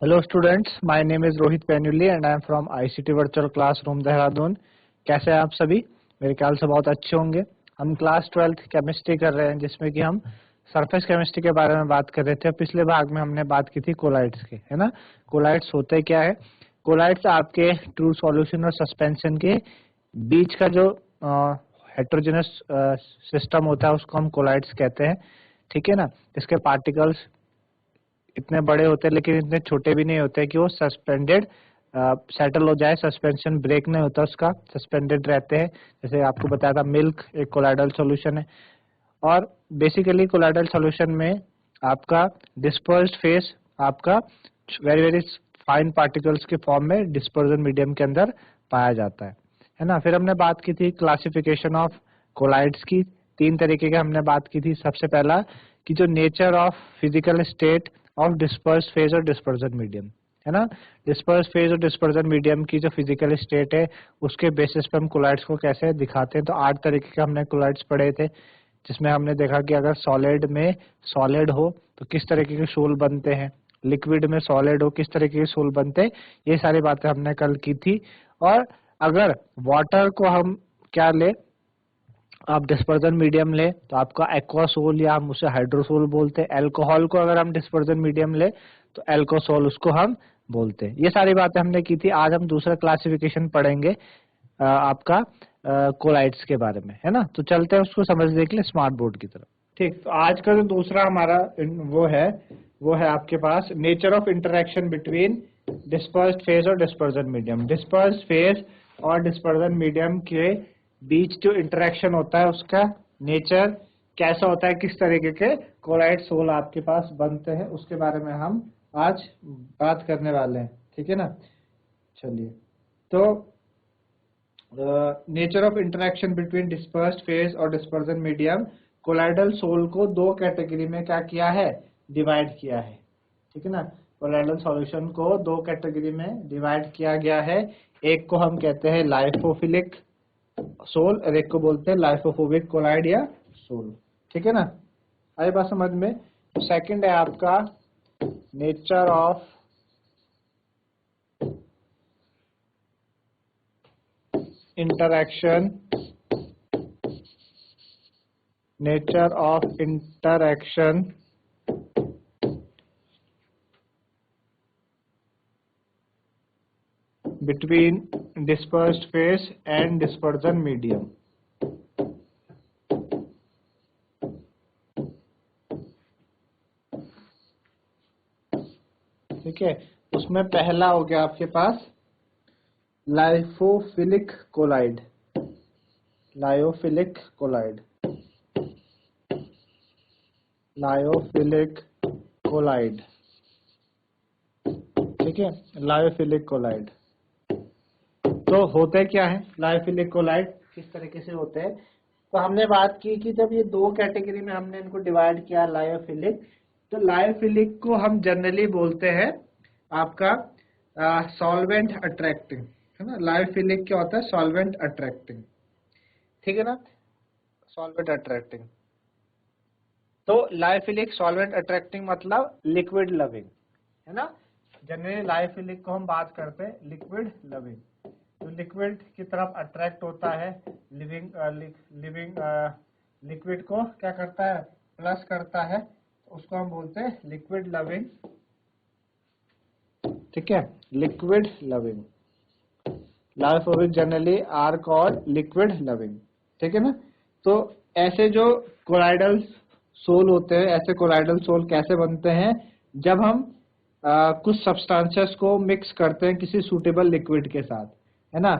Hello students, my name is Rohit Penuli and I am from ICT Virtual Classroom Dehradun. कैसे हैं आप सभी? मेरे ख्याल से बहुत अच्छे होंगे। हम क्लास 12th केमिस्ट्री कर रहे हैं जिसमें कि हम सरफेस केमिस्ट्री के बारे में बात कर रहे थे। पिछले भाग में हमने बात की थी कोलाइड्स की, है ना। कोलाइड्स होते क्या है? कोलाइड्स आपके ट्रू सॉल्यूशन और सस्पेंशन के बीच का जो हेट्रोजेनस सिस्टम होता है उसको हम कोलाइड्स कहते हैं, ठीक है ना। इसके पार्टिकल्स इतने बड़े होते हैं लेकिन इतने छोटे भी नहीं होते कि वो सस्पेंडेड सेटल हो जाए, सस्पेंशन ब्रेक नहीं होता उसका, सस्पेंडेड रहते हैं। जैसे आपको बताया था मिल्क एक कोलाइडल सॉल्यूशन है। और बेसिकली कोलाइडल सॉल्यूशन में आपका डिस्पर्स्ड फेस आपका वेरी वेरी फाइन पार्टिकल्स के फॉर्म में डिस्पर्जन मीडियम के अंदर पाया जाता है ना। फिर हमने बात की थी क्लासिफिकेशन ऑफ कोलाइड्स की। 3 तरीके की हमने बात की थी। सबसे पहला कि जो nature of physical state of dispersed phase और डिस्पर्जन मीडियम, है ना। डिस्पर्स्ड फेज और डिस्पर्जन मीडियम की जो फिजिकल स्टेट है उसके बेसिस पे हम कोलाइड्स को कैसे दिखाते हैं। तो 8 तरीके के हमने कोलाइड्स पढ़े थे, जिसमें हमने देखा कि अगर सॉलिड में सॉलिड हो तो किस तरीके के सोल बनते हैं, लिक्विड में सॉलिड हो किस तरीके के सोल बनते हैं, ये सारी बातें हमने कल की थी। और अगर वाटर को हम क्या ले, आप डिस्पर्जन मीडियम ले तो आपका एक्वासोल या हम उसे हाइड्रोसोल बोलते हैं। अल्कोहल को अगर हम डिस्पर्जन मीडियम ले तो एल्कोसोल उसको हम बोलते हैं। ये सारी बातें हमने की थी। आज हम दूसरा क्लासिफिकेशन पढ़ेंगे आपका कोलाइड्स के बारे में, है ना। तो चलते हैं उसको समझने के लिए स्मार्ट बोर्ड की तरफ। ठीक, तो आज का जो दूसरा हमारा वो है आपके पास nature of interaction between dispersed phase और डिस्पर्जन मीडियम। डिस्पर्स्ड फेज और डिस्पर्जन मीडियम के बीच जो इंटरेक्शन होता है उसका नेचर कैसा होता है, किस तरीके के कोलाइड सोल आपके पास बनते हैं, उसके बारे में हम आज बात करने वाले हैं, ठीक है ना। चलिए, तो nature of interaction between dispersed phase और डिस्पर्जन मीडियम, कोलाइडल सोल को 2 कैटेगरी में क्या किया है, डिवाइड किया है, ठीक है ना। कोलाइडल सॉल्यूशन को 2 कैटेगरी में डिवाइड किया गया है। एक को हम कहते हैं लाइफोफिलिक सोल और एक को बोलते हैं लाइफोफोबिक कोलाइड या सोल, ठीक है ना। आई बात समझ में। तो सेकंड है आपका nature of interaction, nature of interaction between dispersed phase and dispersion medium। ठीक है, उसमें पहला हो गया आपके पास lyophilic colloid. Lyophilic colloid, lyophilic colloid, ठीक है, लायोफिलिक कोलाइड। तो होते क्या है लायोफिलिक कोलाइड, किस तरीके से होते हैं। तो हमने बात की कि जब ये 2 कैटेगरी में हमने इनको डिवाइड किया लायोफिलिक, तो लायोफिलिक को हम जनरली बोलते हैं आपका सॉल्वेंट अट्रैक्टिंग, है ना। लायोफिलिक क्या होता है, सॉल्वेंट अट्रैक्टिंग, ठीक है ना, सॉल्वेंट अट्रैक्टिंग। तो लायोफिलिक सॉल्वेंट अट्रैक्टिंग मतलब लिक्विड लविंग, है ना। जनरली लायोफिलिक को हम बात करते हैं लिक्विड लविंग, तो लिक्विड की तरफ अट्रैक्ट होता है। लिक्विड को क्या करता है, प्लस करता है, तो उसको हम बोलते हैं लिक्विड लविंग, ठीक है, liquid loving. Lyophobic generally are called liquid loving, ठीक है ना। तो ऐसे जो कोलाइडल सोल होते हैं, ऐसे कोलाइडल सोल कैसे बनते हैं, जब हम कुछ सब्सटेंसेस को मिक्स करते हैं किसी सूटेबल लिक्विड के साथ, है ना।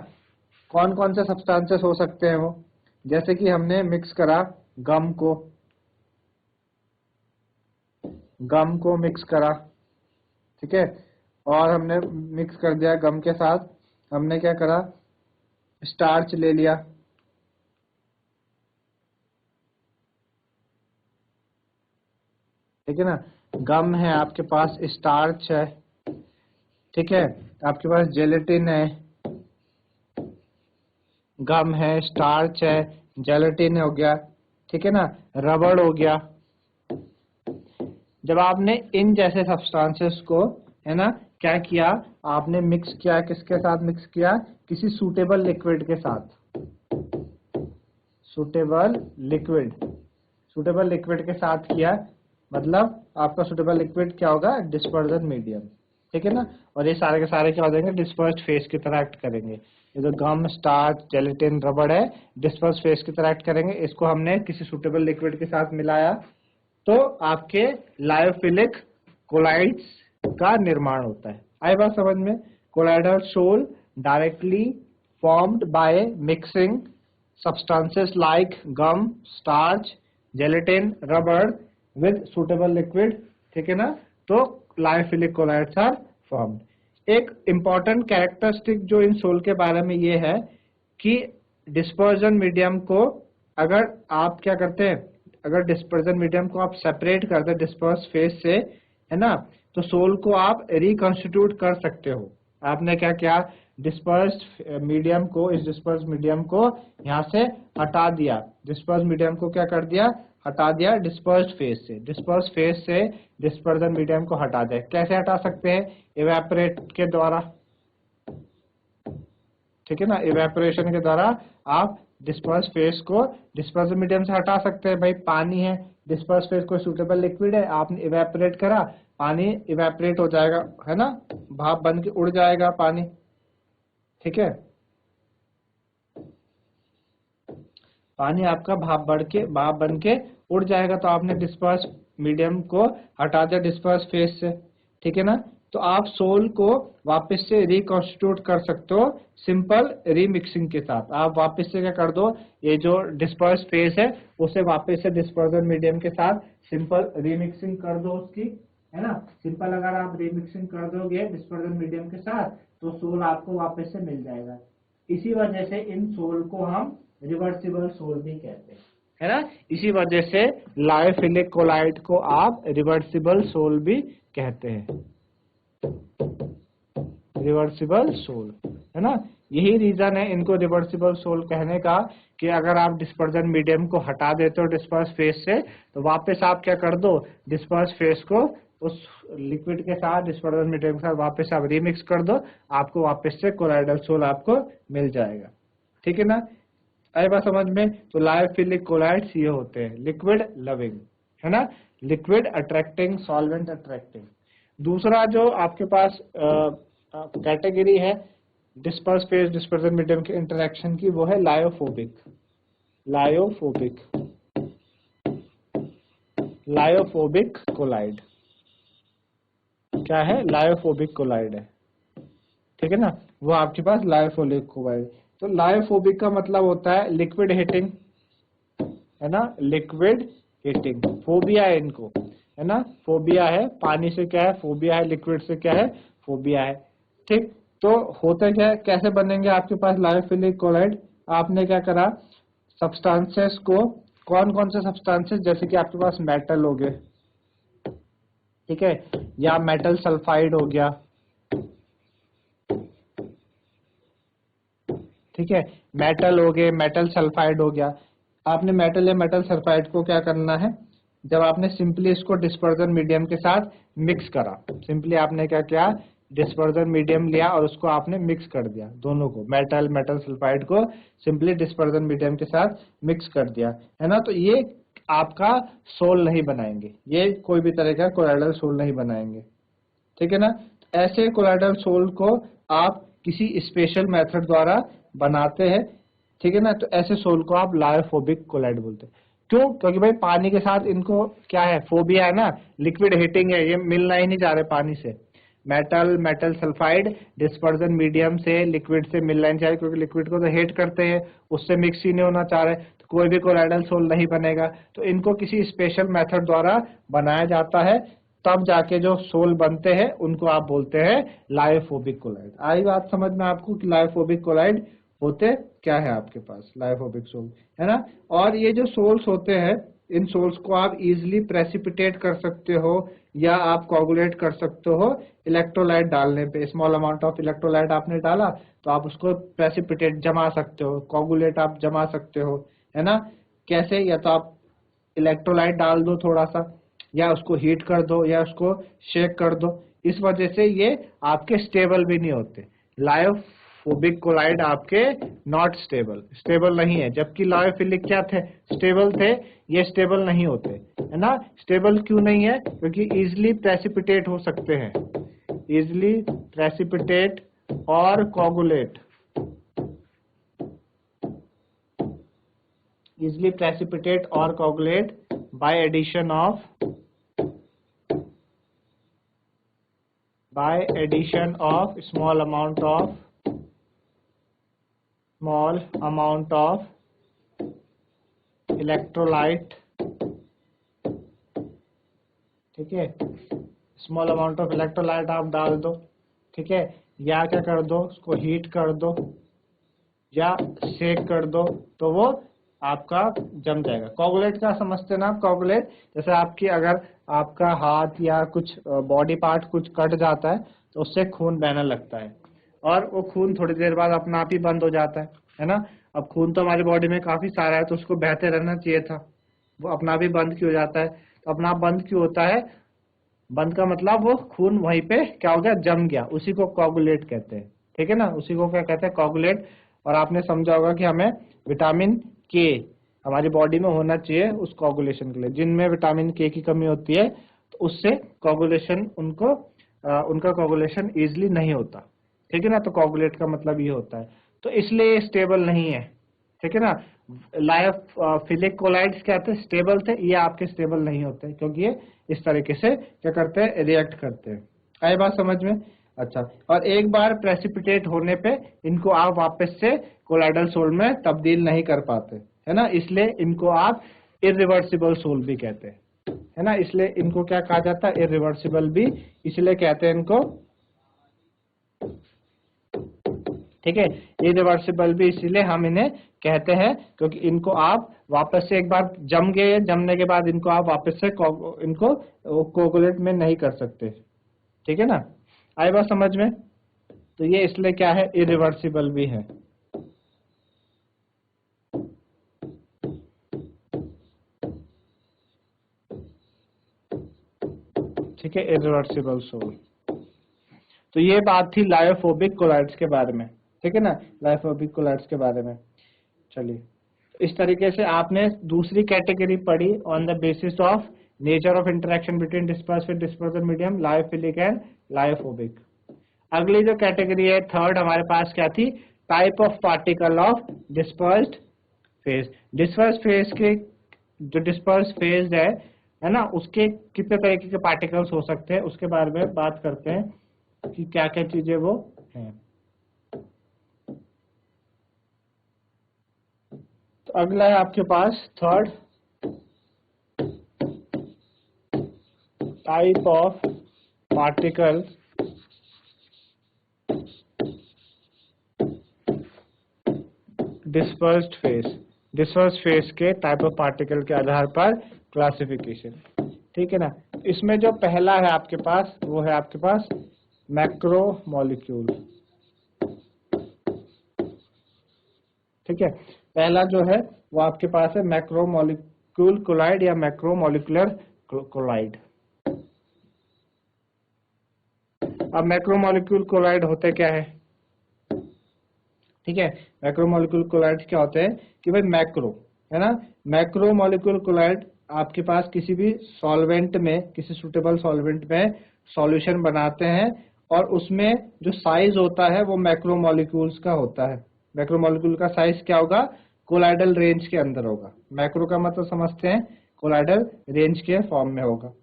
कौन कौन से सब्सटेंसेस हो सकते हैं वो, जैसे कि हमने मिक्स करा गम को मिक्स करा, ठीक है, और हमने मिक्स कर दिया गम के साथ, हमने क्या करा, स्टार्च ले लिया, ठीक है ना। गम है आपके पास, स्टार्च है, ठीक है, आपके पास जेलेटिन है, गम है, स्टार्च है, जेलेटिन हो गया, ठीक है ना, रबड़ हो गया। जब आपने इन जैसे सब्सटेंसेस को, है ना, क्या किया आपने, मिक्स किया, किसके साथ मिक्स किया, किसी सूटेबल लिक्विड के साथ, सूटेबल लिक्विड के साथ किया, मतलब आपका सूटेबल लिक्विड क्या होगा, डिस्पर्जन मीडियम, ठीक है ना। और ये सारे के सारे क्या हो जाएंगे, डिस्पर्स्ड फेस की तरह एक्ट करेंगे। ये जो गम, स्टार्च, जेलेटिन, रबड़ है, डिस्पर्स्ड फेस की तरह एक्ट करेंगे। इसको हमने किसी सूटेबल लिक्विड के साथ मिलाया तो आपके लायोफिलिक कोलाइड्स का निर्माण होता है। आई बात समझ में। Colloidal sol directly formed by mixing substances like gum, starch, gelatin, rubber with suitable liquid, ठीक है ना, तो लायोफिलिक कोलाइड्स आर फॉर्म्ड। एक इंपॉर्टेंट कैरेक्टरिस्टिक जो इन सोल के बारे में ये है कि डिस्पर्जन मीडियम को अगर आप क्या करते हैं, अगर डिस्पर्जन मीडियम को आप सेपरेट कर दे डिस्पर्स फेस से, है ना, तो सोल को आप रिकॉन्स्टिट्यूट कर सकते हो। आपने क्या किया, डिस्पर्स्ड मीडियम को, इस डिस्पर्स्ड मीडियम को यहाँ से हटा दिया, डिस्पर्स्ड मीडियम को क्या कर दिया, हटा दिया डिस्पर्स्ड फेस से, डिस्पर्स्ड फेस से डिस्पर्जन मीडियम को हटा दिया। कैसे हटा सकते हैं, इवेपोरेट के द्वारा, ठीक है ना, इवेपोरेशन के द्वारा आप डिस्पर्स फेस को डिस्पर्जन मीडियम से हटा सकते हैं। भाई पानी है, डिस्पर्स फेस कोई सूटेबल लिक्विड है, आपने इवेपोरेट करा, पानी इवेपोरेट हो जाएगा, है ना, भाप बन के उड़ जाएगा पानी, ठीक है, पानी आपका भाप बन के उड़ जाएगा। तो आपने डिस्पर्स मीडियम को हटा दिया डिस्पर्स फेस से, ठीक है ना। तो आप सोल को वापस से रिकॉन्स्टिट्यूट कर सकते हो सिंपल रीमिक्सिंग के साथ। आप वापस से क्या कर दो, ये जो डिस्पर्स फेस है उसे वापस से डिस्पर्जन मीडियम के साथ सिंपल रीमिक्सिंग कर दो उसकी, है ना। सिंपल अगर आप रीमिक्सिंग कर दोगे डिस्पर्जन मीडियम के साथ तो सोल आपको वापस से मिल जाएगा। इसी वजह से इन सोल को हम रिवर्सिबल सोल भी कहते हैं, है ना। इसी वजह से लायोफिलिक कोलाइड को आप रिवर्सिबल सोल भी कहते हैं, रिवर्सिबल सोल, है ना। यही रीजन है इनको रिवर्सिबल सोल कहने का कि अगर आप डिस्पर्जन मीडियम को हटा देते हो डिस्पर्स फेस से तो वापस आप क्या कर दो, डिस्पर्स फेस को उस लिक्विड के साथ, डिस्पर्जन मीडियम के साथ वापस आप रीमिक्स कर दो, आपको वापस से कोलाइडल सोल आपको मिल जाएगा, ठीक है ना। आई बात समझ में। तो लायोफिलिक कोलाइड्स ये होते हैं लिक्विड लविंग, है ना, लिक्विड अट्रैक्टिंग, सॉल्वेंट अट्रैक्टिंग। दूसरा जो आपके पास कैटेगरी है डिस्पर्स फेस डिस्पर्जन मीडियम के इंटरेक्शन की, वो है लायोफोबिक। लायोफोबिक कोलाइड क्या है, लायोफोबिक कोलाइड है, ठीक है ना, वो आपके पास लायोफोबिक कोलाइड। तो लायोफोबिक का मतलब होता है लिक्विड हिटिंग, है ना, लिक्विड हिटिंग, फोबिया है इनको, है ना, फोबिया है, पानी से क्या है फोबिया है, लिक्विड से क्या है फोबिया है, ठीक। तो होता क्या है, कैसे बनेंगे आपके पास लायोफिलिक कोलाइड, आपने क्या करा, सब्सटेंसेस को, कौन कौन से सब्सटेंसेस, जैसे कि आपके पास मेटल हो गए, ठीक है, या मेटल सल्फाइड हो गया, ठीक है, मेटल हो गए, मेटल सल्फाइड हो गया। आपने मेटल या मेटल सल्फाइड को क्या करना है, जब आपने सिंपली इसको डिस्पर्जन मीडियम के साथ मिक्स करा, सिंपली आपने क्या किया, डिस्पर्जन मीडियम लिया और उसको आपने मिक्स कर दिया, दोनों को, मेटल मेटल सल्फाइड को सिंपली डिस्पर्जन मीडियम के साथ मिक्स कर दिया, है ना। तो ये आपका सोल नहीं बनाएंगे, ये कोई भी तरह का कोलाइडल सोल नहीं बनाएंगे, ठीक है ना। ऐसे कोलाइडल सोल को आप किसी स्पेशल मेथड द्वारा बनाते हैं, ठीक है ना। तो ऐसे सोल को आप लायोफोबिक कोलाइड बोलते हैं। क्यों, क्योंकि भाई पानी के साथ इनको क्या है, फोबिया है ना, लिक्विड हीटिंग है, ये मिलना ही नहीं चाह रहे पानी से। Metal metal sulphide dispersion medium से लिक्विड से मिलना नहीं चाह रहे, क्योंकि लिक्विड को तो हेट करते हैं, उससे मिक्स ही नहीं होना चाह रहे, तो कोई भी कोलाइडल सोल नहीं बनेगा। तो इनको किसी स्पेशल मेथड द्वारा बनाया जाता है, तब जाके जो सोल बनते हैं उनको आप बोलते हैं लायोफोबिक कोलाइड। आई बात समझ में आपको कि लायोफोबिक कोलाइड होते क्या है आपके पास, लायोफोबिक सोल, है ना। और ये जो सोल्स होते हैं, इन सोल्स को आप इजीली प्रेसिपिटेट कर सकते हो या आप कोगुलेट कर सकते हो इलेक्ट्रोलाइट डालने पे। स्मॉल अमाउंट ऑफ इलेक्ट्रोलाइट आपने डाला तो आप उसको प्रेसिपिटेट जमा सकते हो, कोगुलेट आप जमा सकते हो, है ना। कैसे, या तो आप इलेक्ट्रोलाइट डाल दो थोड़ा सा, या उसको हीट कर दो, या उसको शेक कर दो, इस वजह से ये आपके स्टेबल भी नहीं होते। लायोफोबिक कोलाइड आपके नॉट स्टेबल, स्टेबल नहीं है, जबकि लायोफिलिक क्या थे, स्टेबल थे। ये स्टेबल नहीं होते, है ना। स्टेबल क्यों नहीं है, क्योंकि इजिली प्रेसिपिटेट हो सकते हैं, इजिली प्रेसिपिटेट और coagulate, easily precipitate or coagulate by addition of small amount of electrolyte, ठीक है। स्मॉल अमाउंट ऑफ इलेक्ट्रोलाइट आप डाल दो, ठीक है, या क्या कर दो, उसको हीट कर दो या शेक कर दो, तो वो आपका जम जाएगा। कोगुलेट का समझते हैं ना आप। कोगुलेट जैसे आपकी अगर आपका हाथ या कुछ बॉडी पार्ट कुछ कट जाता है तो उससे खून बहने लगता है, और वो खून थोड़ी देर बाद अपना आप ही बंद हो जाता है ना। अब खून तो हमारी बॉडी में काफी सारा है, तो उसको बहते रहना चाहिए था, वो अपना आप ही बंद क्यों हो जाता है। तो अपना आप बंद क्यों होता है, बंद का मतलब वो खून वहीं पे क्या हो गया, जम गया, उसी को कोगुलेट कहते हैं, ठीक है ना, उसी को क्या कहते हैं, कोगुलेट। और आपने समझा होगा कि हमें विटामिन के हमारी बॉडी में होना चाहिए उस कोगुलेशन के लिए। जिनमें विटामिन के की कमी होती है तो उससे कोगुलेशन उनका कोगुलेशन इजिली नहीं होता, ठीक है ना। तो कोगुलेट का मतलब ये होता है, तो इसलिए स्टेबल नहीं है, ठीक है ना। लायोफिलिक कोलाइड्स क्या थे, स्टेबल थे, ये आपके स्टेबल नहीं होते, क्योंकि ये इस तरीके से क्या करते हैं, रिएक्ट करते हैं। आई बात समझ में। अच्छा, और एक बार प्रेसिपिटेट होने पे इनको आप वापस से कोलाइडल सोल में तब्दील नहीं कर पाते, है ना, इसलिए इनको आप इरिवर्सिबल सोल भी कहते हैं, है ना। इसलिए इनको क्या कहा जाता है, इरिवर्सिबल भी इसलिए कहते हैं इनको, ठीक है। इरिवर्सिबल भी इसीलिए हम इन्हें कहते हैं क्योंकि इनको आप वापस से एक बार जम गए, जमने के बाद इनको आप वापस से इनको कोगुलेट में नहीं कर सकते, ठीक है ना। आई बात समझ में। तो ये इसलिए क्या है, इरिवर्सिबल भी है, ठीक है, इरिवर्सिबल सोल। तो ये बात थी लायोफोबिक कोलाइड्स के बारे में, ठीक है ना, लायोफोबिक कोलाइड्स के बारे में। चलिए, इस तरीके से आपने दूसरी कैटेगरी पढ़ी on the basis of nature of interaction between disperse with dispersal medium, lyophilic and lyophobic. अगली जो कैटेगरी है थर्ड हमारे पास क्या थी, type of particle of dispersed phase. Disperse phase के जो डिस्पर्स फेज है ना, उसके कितने तरीके के पार्टिकल्स हो सकते हैं उसके बारे में बात करते हैं कि क्या क्या चीजें वो हैं। तो अगला है आपके पास third, type of particle dispersed phase. Dispersed phase के टाइप ऑफ पार्टिकल के आधार पर क्लासिफिकेशन, ठीक है ना। इसमें जो पहला है आपके पास वो है आपके पास मैक्रो मॉलिक्यूल, ठीक है। पहला जो है वो आपके पास है मैक्रो मॉलिक्यूल कोलाइड या मैक्रो मॉलिक्यूलर कोलाइड। अब मैक्रो मॉलिक्यूल कोलाइड होते क्या है, ठीक है। मैक्रो मॉलिक्यूल कोलाइड क्या होते हैं कि भाई मैक्रो, है ना, मैक्रो मॉलिक्यूल कोलाइड आपके पास किसी भी सॉल्वेंट में, किसी सुटेबल सॉल्वेंट में सॉल्यूशन बनाते हैं और उसमें जो साइज होता है वो मैक्रो मॉलिक्यूल्स का होता है। मैक्रो मॉलिक्यूल का साइज क्या होगा, कोलाइडल रेंज के अंदर होगा। मैक्रो का मतलब समझते हैं, कोलाइडल रेंज के फॉर्म में होगा।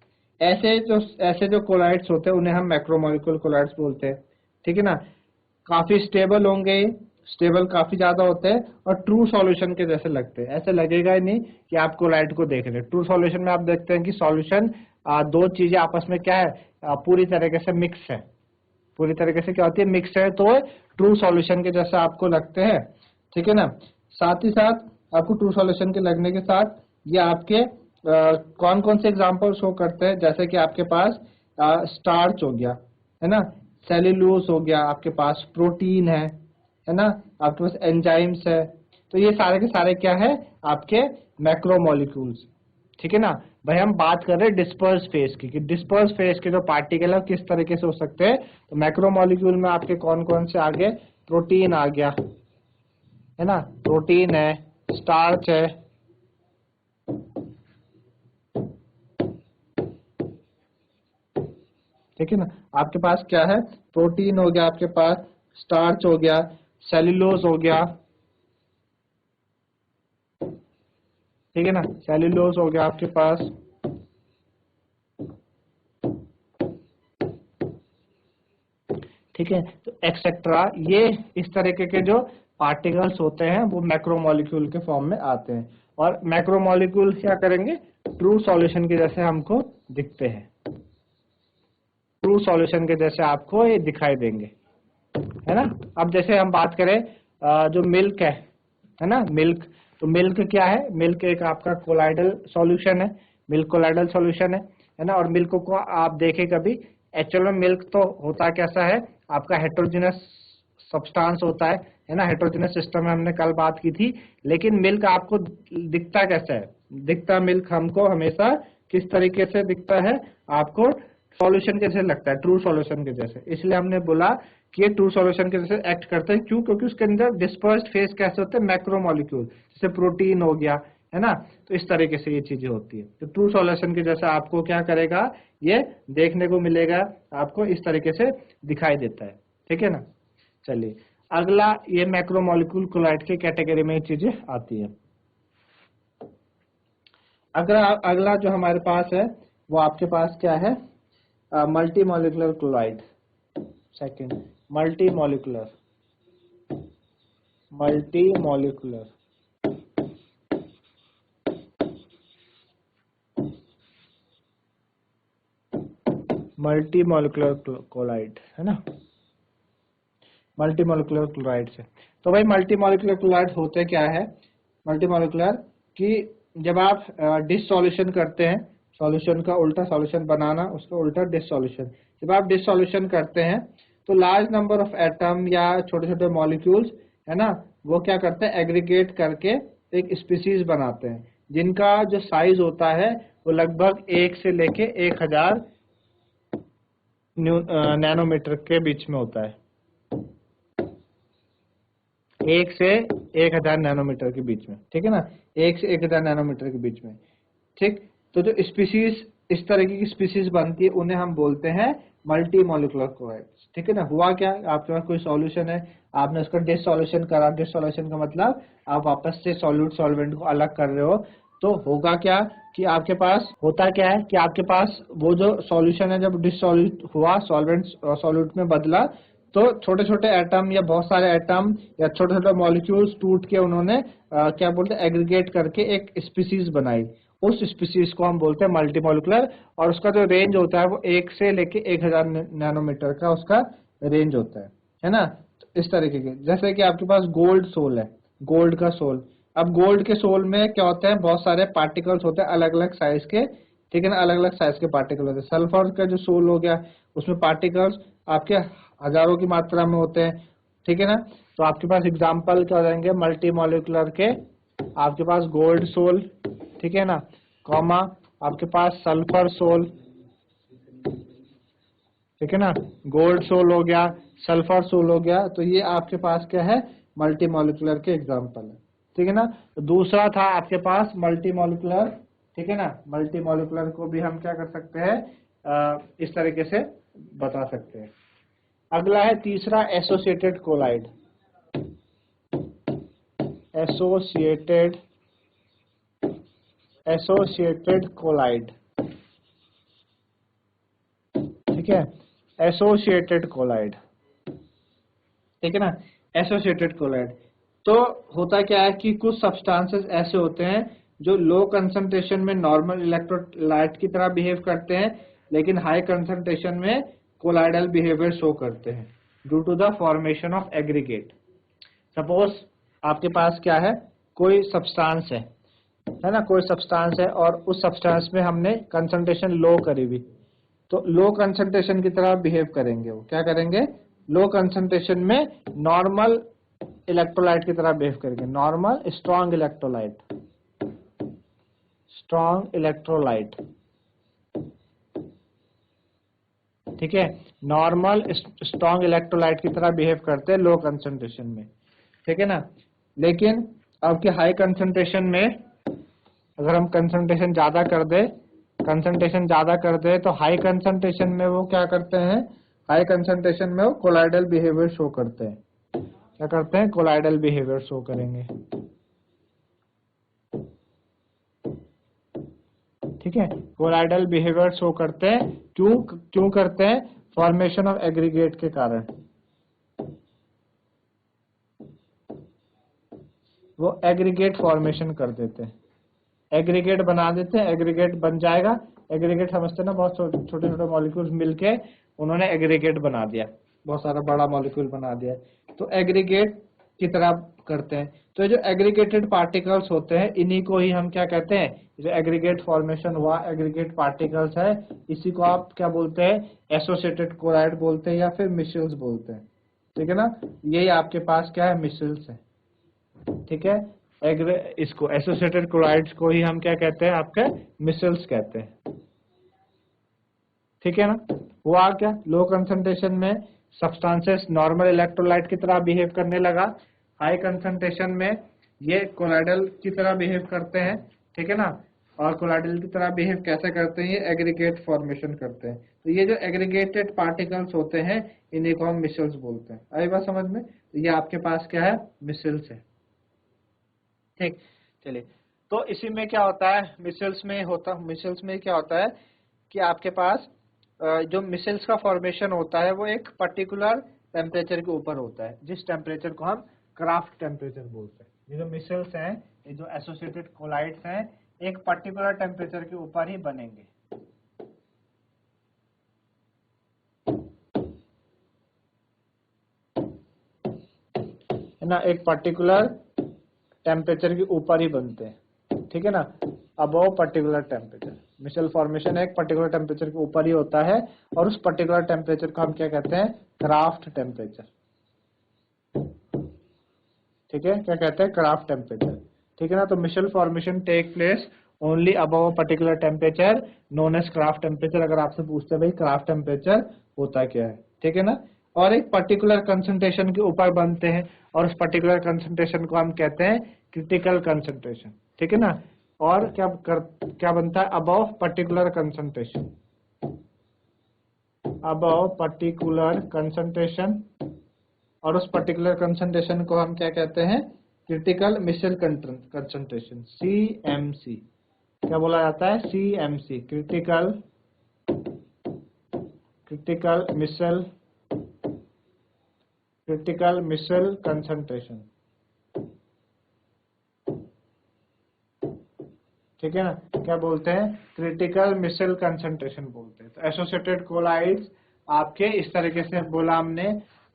ऐसे जो कोलाइड्स होते हैं उन्हें हम मैक्रो मॉलिक्यूल कोलाइड्स बोलते हैं, ठीक है ना। काफी स्टेबल होंगे, स्टेबल काफी ज्यादा होते हैं और ट्रू सॉल्यूशन के जैसे लगते हैं। ऐसे लगेगा ही नहीं कि आप कोलाइड को देख रहे हैं। ट्रू सॉल्यूशन में आप देखते हैं कि सॉल्यूशन दो चीजें आपस में क्या है, पूरी तरीके से मिक्स है, पूरी तरीके से क्या होती है, मिक्स है, तो ट्रू सॉल्यूशन के जैसा आपको लगते हैं, ठीक है ना। साथ ही साथ आपको ट्रू सॉल्यूशन के लगने के साथ ये आपके कौन कौन से एग्जाम्पल शो करते हैं, जैसे कि आपके पास स्टार्च हो गया, है ना, सेल्यूलोज हो गया, आपके पास प्रोटीन है ना, आपके पास एंजाइम्स है। तो ये सारे के सारे क्या है, आपके मैक्रो मॉलिक्यूल्स, ठीक है ना भाई। हम बात कर रहे हैं डिस्पर्स फेज की, कि डिस्पर्स फेज के जो पार्टिकल है किस तरीके से हो सकते हैं। तो मैक्रोमोलिक्यूल में आपके कौन कौन से आ गए, प्रोटीन आ गया है ना, प्रोटीन है, स्टार्च है, ठीक है ना। आपके पास क्या है, प्रोटीन हो गया, आपके पास स्टार्च हो गया, सेल्यूलोज हो गया, ठीक है ना, सेल्यूलोज हो गया आपके पास, ठीक है। तो एक्सेट्रा, ये इस तरीके के जो पार्टिकल्स होते हैं वो मैक्रोमोलिक्यूल के फॉर्म में आते हैं। और मैक्रोमोलिक्यूल क्या करेंगे, ट्रू सॉल्यूशन के जैसे हमको दिखते हैं, ट्रू सॉल्यूशन के जैसे आपको ये दिखाई देंगे, है ना। अब जैसे हम बात करें जो मिल्क है ना, मिल्क, तो मिल्क क्या है, मिल्क एक आपका कोलाइडल सॉल्यूशन है, मिल्क कोलाइडल सॉल्यूशन है ना। और मिल्क को आप देखें कभी, एक्चुअल में मिल्क तो होता कैसा है, आपका हेट्रोजिनस सब्सटेंस होता है ना, हेट्रोजिनस सिस्टम में हमने कल बात की थी। लेकिन मिल्क आपको दिखता कैसा है, दिखता मिल्क हमको हमेशा किस तरीके से दिखता है, आपको सॉल्यूशन के जैसे लगता है, ट्रू सॉल्यूशन के जैसे। इसलिए हमने बोला कि ये ट्रू सॉल्यूशन के जैसे एक्ट करते हैं। क्यों, क्योंकि उसके अंदर डिस्पर्स्ड फेज कैसे होते हैं, मैक्रोमोलिक्यूल, जैसे प्रोटीन हो गया है ना। तो इस तरीके से ये चीजें होती है। तो ट्रू सॉल्यूशन के जैसा आपको क्या करेगा, ये देखने को मिलेगा, आपको इस तरीके से दिखाई देता है, ठीक है ना। चलिए अगला, ये मैक्रोमोलिक्यूल कोलाइड के कैटेगरी में ये चीजें आती है। अगला जो हमारे पास है वो आपके पास क्या है, multi molecular chloride. Second, multi molecular colloid, है ना, मल्टी मॉलिक्यूलर क्लोराइड से। तो भाई मल्टी मॉलिक्यूलर क्लोराइड होते क्या है, मल्टी मॉलिक्यूलर कि जब आप डिस सॉल्यूशन करते हैं, सॉल्यूशन का उल्टा सॉल्यूशन बनाना, उसका उल्टा डिस सॉल्यूशन, जब आप डिस सॉल्यूशन करते हैं तो लार्ज नंबर ऑफ एटम या छोटे छोटे मॉलिक्यूल्स है ना, वो क्या करते हैं, एग्रीगेट करके एक स्पीसीज बनाते हैं, जिनका जो साइज होता है वो लगभग 1 से लेके 1000 नैनोमीटर के बीच में होता है, 1 से 1000 नैनोमीटर के बीच में, ठीक है ना, 1 से 1000 नैनोमीटर के बीच में, ठीक। तो जो स्पीसीज, इस तरीके की स्पीसीज बनती है, उन्हें हम बोलते हैं मल्टी मॉलिक्यूलर क्लोराइड्स, ठीक है ना। हुआ क्या, आपके पास कोई सॉल्यूशन है, आपने उसका डिस सॉल्यूशन करा, डिस सॉल्यूशन का मतलब आप वापस से सॉल्यूट सॉल्वेंट को अलग कर रहे हो, तो होगा क्या कि आपके पास होता क्या है कि आपके पास वो जो सॉल्यूशन है जब डिसॉल्यूट हुआ, सॉल्वेंट सॉल्यूट में बदला, तो छोटे छोटे एटम या बहुत सारे एटम या छोटे छोटे मॉलिक्यूल्स टूट के उन्होंने क्या बोलते हैं, एग्रीगेट करके एक स्पीसीज बनाई। उस स्पीसीज को हम बोलते हैं मल्टी मॉलिक्यूलर, और उसका जो रेंज होता है वो 1 से लेके 1000 नैनोमीटर का उसका रेंज होता है ना। तो इस तरीके के, जैसे कि आपके पास गोल्ड सोल है, गोल्ड का सोल, अब गोल्ड के सोल में क्या होता है, बहुत सारे पार्टिकल्स होते हैं अलग अलग साइज के, ठीक है ना, अलग अलग साइज के पार्टिकल होते हैं। सल्फर का जो सोल हो गया, उसमें पार्टिकल्स आपके हजारों की मात्रा में होते हैं, ठीक है ना। तो आपके पास एग्जांपल क्या हो जाएंगे मल्टी मॉलिक्यूलर के, आपके पास गोल्ड सोल, ठीक है ना, कॉमा आपके पास सल्फर सोल, ठीक है ना, गोल्ड सोल हो गया, सल्फर सोल हो गया। तो ये आपके पास क्या है, मल्टी मॉलिक्यूलर के एग्जांपल है, ठीक है ना। तो दूसरा था आपके पास मल्टी मॉलिक्यूलर, ठीक है ना, मल्टी मॉलिक्यूलर को भी हम क्या कर सकते हैं, इस तरीके से बता सकते हैं। अगला है तीसरा, एसोसिएटेड कोलाइड, एसोसिएटेड कोलाइड, ठीक है, एसोसिएटेड कोलाइड, ठीक है ना, एसोसिएटेड कोलाइड। तो होता क्या है कि कुछ सब्सटेंसेस ऐसे होते हैं जो लो कंसंट्रेशन में नॉर्मल इलेक्ट्रोलाइट की तरह बिहेव करते हैं, लेकिन हाई कंसंट्रेशन में कोलाइडल बिहेवियर शो करते हैं due to the formation of aggregate. Suppose आपके पास क्या है, कोई सब्सटेंस है ना, कोई सब्सटेंस है और उस सब्सटेंस में हमने कंसंट्रेशन लो करी हुई, तो लो कंसंट्रेशन की तरह बिहेव करेंगे, वो क्या करेंगे, लो कंसंट्रेशन में नॉर्मल इलेक्ट्रोलाइट की तरह बिहेव करेंगे, normal strong electrolyte, strong electrolyte, ठीक है, नॉर्मल स्ट्रॉन्ग इलेक्ट्रोलाइट की तरह बिहेव करते हैं लो कंसंट्रेशन में, ठीक है ना। लेकिन अब के हाई कंसंट्रेशन में अगर हम कंसंट्रेशन ज्यादा कर दे तो हाई कंसंट्रेशन में वो क्या करते हैं, हाई कंसंट्रेशन में वो कोलाइडल बिहेवियर शो करते हैं। क्या करते हैं, कोलाइडल बिहेवियर शो करेंगे, ठीक है। कोलाइडल बिहेवियर शो करते हैं, क्यों करते हैं, फॉर्मेशन ऑफ एग्रीगेट के कारण। वो एग्रीगेट फॉर्मेशन कर देते हैं, एग्रीगेट बना देते हैं, एग्रीगेट बन जाएगा। एग्रीगेट समझते हैं ना, बहुत छोटे छोटे मॉलिक्यूल्स मिलके उन्होंने एग्रीगेट बना दिया, बहुत सारा बड़ा मॉलिक्यूल बना दिया, तो एग्रीगेट की तरह करते हैं। तो जो एग्रीगेटेड पार्टिकल्स होते हैं इन्हीं को ही हम क्या कहते हैं, जो एग्रीगेट फॉर्मेशन हुआ, एग्रीगेट पार्टिकल्स है, इसी को आप क्या बोलते हैं, एसोसिएटेड क्लोराइड बोलते हैं या फिर मिसल्स बोलते हैं, ठीक है ना। यही आपके पास क्या है, मिसल्स है, ठीक है। इसको एसोसिएटेड क्लोराइड्स को ही हम क्या कहते हैं, आपके मिसल्स कहते हैं, ठीक है ना। हुआ क्या, लो कंसंट्रेशन में सब्सटेंसेस नॉर्मल इलेक्ट्रोलाइट की तरह बिहेव करने लगा, हाई कंसंट्रेशन में ये कोलाइडल की तरह बिहेव करते हैं, ठीक है ना। और कोलाइडल की तरह बिहेव कैसे करते हैं, ये एग्रीगेट फॉर्मेशन करते हैं। तो ये जो एग्रीगेटेड पार्टिकल्स होते हैं इन्हीं को हम मिसल्स बोलते हैं। आई बात समझ में, तो ये आपके पास क्या है, मिसल्स है, ठीक। चलिए, तो इसी में क्या होता है, मिसल्स में क्या होता है कि आपके पास जो मिसल्स का फॉर्मेशन होता है वो एक पर्टिकुलर टेम्परेचर के ऊपर होता है, जिस टेम्परेचर को हम क्राफ्ट टेम्परेचर बोलते हैं। ये जो मिसल्स हैं, ये जो एसोसिएटेड कोलाइड्स हैं, एक पर्टिकुलर टेम्परेचर के ऊपर ही बनेंगे, है ना, एक पर्टिकुलर टेम्परेचर के ऊपर ही बनते हैं, ठीक है ना, अबव पर्टिकुलर टेम्परेचर। मिसल फॉर्मेशन एक पर्टिकुलर टेम्परेचर के ऊपर ही होता है और उस पर्टिकुलर टेम्परेचर को हम क्या कहते हैं, क्राफ्ट टेम्परेचर, ठीक है। क्या कहते हैं, क्राफ्ट टेम्परेचर, ठीक है ना। तो micelle formation take place only above particular temperature known as Kraft temperature. अगर आपसे पूछते हैं भाई क्राफ्ट टेम्परेचर होता क्या है, ठीक है ना। और एक पर्टिकुलर कंसंट्रेशन के ऊपर बनते हैं और उस पर्टिकुलर कंसंट्रेशन को हम कहते हैं क्रिटिकल कंसंट्रेशन, ठीक है ना। और क्या बनता है, above particular concentration, above particular concentration, और उस पर्टिकुलर कंसंट्रेशन को हम क्या कहते हैं, क्रिटिकल मिसल कंसंट्रेशन, CMC। क्या बोला जाता है, CMC, क्रिटिकल मिसल कंसंट्रेशन, ठीक है ना। क्या बोलते हैं, क्रिटिकल मिसल कंसंट्रेशन बोलते हैं। तो एसोसिएटेड कोलाइड्स आपके इस तरीके से बोला हमने,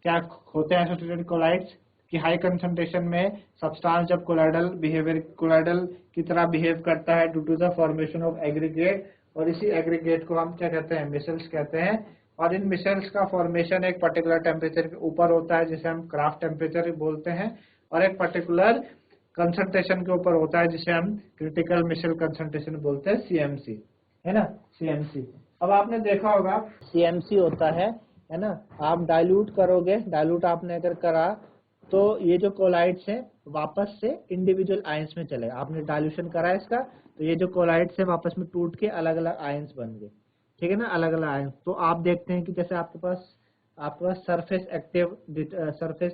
क्या होते हैं एसोसिएटेड कोलाइड्स कि हाई कंसंट्रेशन में सब्सटेंस जब कोलाइडल की तरह बिहेव करता है due to the formation of aggregate, और इसी एग्रीगेट को हम क्या कहते हैं, मिसल्स कहते हैं। और इन मिसल्स का फॉर्मेशन एक पर्टिकुलर टेम्परेचर के ऊपर होता है जिसे हम क्राफ्ट टेम्परेचर बोलते हैं, और एक पर्टिकुलर कंसंट्रेशन के ऊपर होता है जिसे हम क्रिटिकल मिसल कंसंट्रेशन बोलते हैं, CMC, है ना, CMC। अब आपने देखा होगा CMC होता है ना। आप डाइल्यूट करोगे, डाइल्यूट आपने अगर करा तो ये जो कोलाइड्स हैं वापस से इंडिविजुअल आयंस में चले, आपने डाइल्यूशन करा इसका, तो ये जो कोलाइड्स है वापस में टूट के अलग अलग आयंस बन गए, ठीक है ना, अलग अलग आयंस। तो आप देखते हैं कि जैसे आपके पास सरफेस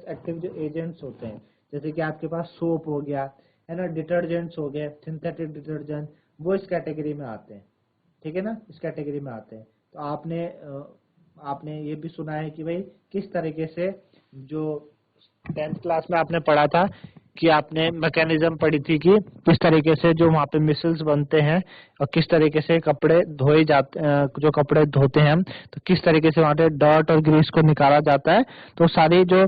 एक्टिव जो एजेंट्स होते हैं, जैसे कि आपके पास सोप हो गया, है ना, डिटर्जेंट्स हो गए, सिंथेटिक डिटर्जेंट, वो इस कैटेगरी में आते हैं, ठीक है ना, इस कैटेगरी में आते हैं। तो आपने ये भी सुना है कि भाई किस तरीके से, जो 10th क्लास में आपने पढ़ा था कि आपने मैकेनिज्म पढ़ी थी कि किस तरीके से जो वहाँ पे मिसल्स बनते हैं और किस तरीके से कपड़े धोए जाते, जो कपड़े धोते हैं हम, तो किस तरीके से वहाँ पे डर्ट और ग्रीस को निकाला जाता है। तो सारी जो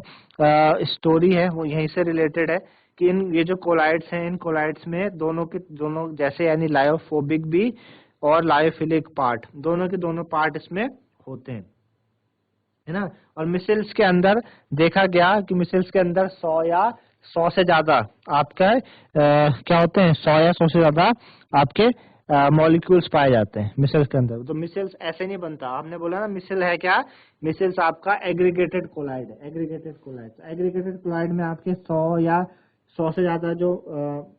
स्टोरी है वो यहीं से रिलेटेड है कि ये जो कोलाइड्स हैं, इन कोलाइड्स में दोनों जैसे यानी लायोफोबिक भी और लायोफिलिक पार्ट, दोनों के दोनों पार्ट इसमें होते हैं, है ना। और मिसल्स के अंदर देखा गया कि मिसल्स के अंदर 100 से ज्यादा आपका क्या होते हैं, 100 या 100 से ज्यादा आपके मॉलिक्यूल्स पाए जाते हैं मिसेल्स के अंदर। तो मिसेल्स ऐसे नहीं बनता, आपने बोला ना मिसेल है क्या, मिसेल्स आपका एग्रीगेटेड कोलाइड है, एग्रीगेटेड कोलाइड। एग्रीगेटेड कोलाइड में आपके 100 या 100 से ज्यादा जो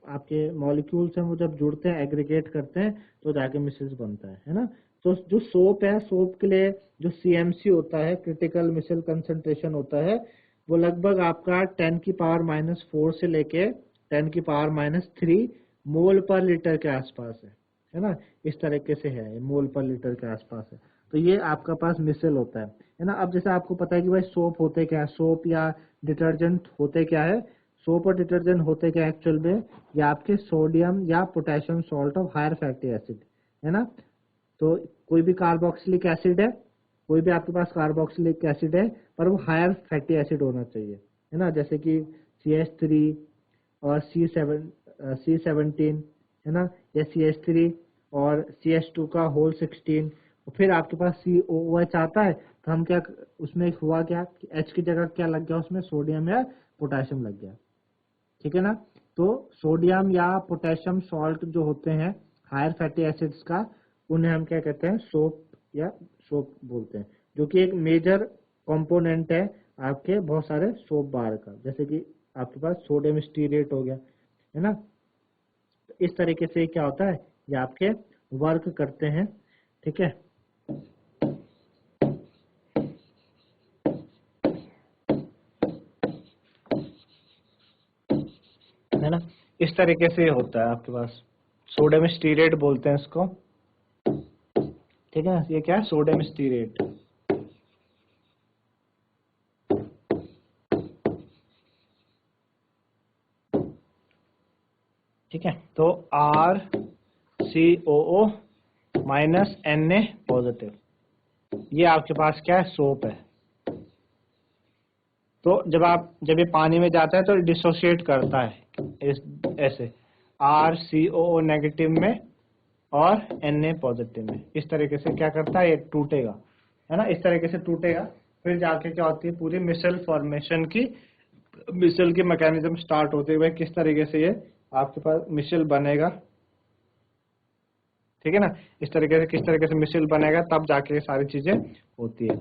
आपके मॉलिक्यूल्स हैं वो जब जुड़ते हैं, एग्रीगेट करते हैं, तो जाके मिसेल्स बनता है ना। तो जो सोप है, सोप के लिए जो CMC होता है, क्रिटिकल मिसेल कंसंट्रेशन होता है, वो लगभग आपका 10⁻⁻⁴ से लेके 10⁻⁻³ मोल पर लीटर के आसपास है ना। इस तरीके से है, मोल पर लीटर के आसपास है। तो ये आपका पास मिसेल होता है ना। अब जैसे आपको पता है कि भाई सोप होते क्या है, सोप या डिटर्जेंट होते क्या है, सोप और डिटर्जेंट होते क्या एक्चुअल में, ये आपके सोडियम या potassium salt of higher fatty acid है ना। तो कोई भी कार्बोक्सिलिक एसिड है, कोई भी आपके पास कार्बोक्सिलिक एसिड है, पर वो हायर फैटी एसिड होना चाहिए है ना, जैसे कि CH3 और C17 है ना, या CH3 और CH2 का होल 16, और फिर आपके पास COOH आता है, तो हम क्या, उसमें हुआ क्या कि H की जगह क्या लग गया, उसमें सोडियम या पोटेशियम लग गया, ठीक है ना। तो सोडियम या पोटेशियम सॉल्ट जो होते हैं हायर फैटी एसिड्स का, उन्हें हम क्या कहते हैं, सोप या सोप बोलते हैं, जो कि एक मेजर कंपोनेंट है आपके बहुत सारे सोप बार का। जैसे कि आपके पास सोडियम स्टीरेट हो गया है ना। तो इस तरीके से क्या होता है, ये आपके वर्क करते हैं, ठीक है। है ना, इस तरीके से होता है आपके पास, सोडियम स्टीरेट बोलते हैं इसको, ठीक है ना। ये क्या है, सोडियम स्टीरेट, ठीक है। तो RCOO माइनस Na पॉजिटिव, ये आपके पास क्या है, सोप है। तो जब ये पानी में जाता है तो डिसोशिएट करता है ऐसे, RCOO नेगेटिव में और Na पॉजिटिव में, इस तरीके से क्या करता है, ये टूटेगा है ना, इस तरीके से टूटेगा। फिर जाके क्या होती है, पूरी मिसेल फॉर्मेशन की, मिसेल की मैकेनिज्म स्टार्ट होते हुए किस तरीके से ये आपके पास मिसेल बनेगा, ठीक है ना। इस तरीके से किस तरीके से मिसेल बनेगा, तब जाके ये सारी चीजें होती है।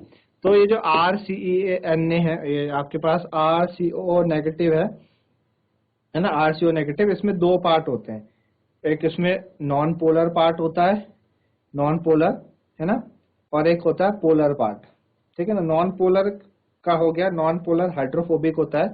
तो ये जो RCENA है, ये आपके पास RCOO नेगेटिव है ना, RCO नेगेटिव, इसमें दो पार्ट होते हैं, एक इसमें नॉन पोलर पार्ट होता है, नॉन पोलर है ना, और एक होता है पोलर पार्ट, ठीक है ना। नॉन पोलर का हो गया, नॉन पोलर हाइड्रोफोबिक होता है,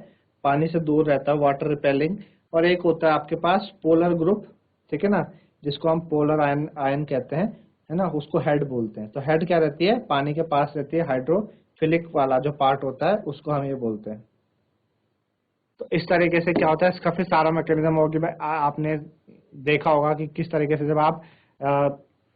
पानी से दूर रहता है, वाटर रिपेलिंग। और एक होता है आपके पास पोलर ग्रुप, ठीक है ना, जिसको हम पोलर आयन कहते हैं है ना, उसको हेड बोलते हैं। तो हेड क्या रहती है, पानी के पास रहती है, हाइड्रोफिलिक वाला जो पार्ट होता है उसको हम ये बोलते हैं। तो इस तरीके से क्या होता है, इसका फिर सारा मैकेनिज्म होगी। आपने देखा होगा कि किस तरीके से जब आप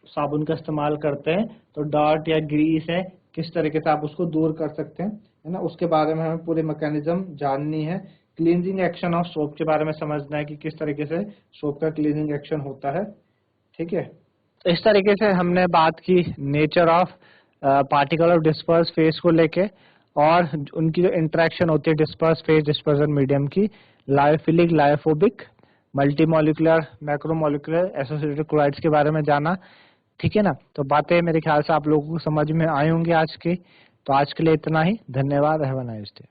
साबुन का इस्तेमाल करते हैं तो डर्ट या ग्रीस है, किस तरीके से आप उसको दूर कर सकते हैं है ना, उसके बारे में हमें पूरी मैकेनिज्म जाननी है। क्लींजिंग एक्शन ऑफ सोप के बारे में समझना है कि किस तरीके से सोप का क्लीनिंग एक्शन होता है, ठीक है। इस तरीके से हमने बात की nature of particle of disperse phase को लेके, और उनकी जो इंटरेक्शन होती है डिस्पर्स फेज डिस्पर्जन मीडियम की, lyophilic, lyophobic, multimolecular, macromolecular associated chlorides के बारे में जाना, ठीक है ना। तो बातें मेरे ख्याल से आप लोगों को समझ में आई होंगी आज की। तो आज के लिए इतना ही, धन्यवाद, हैव अ नाइस डे।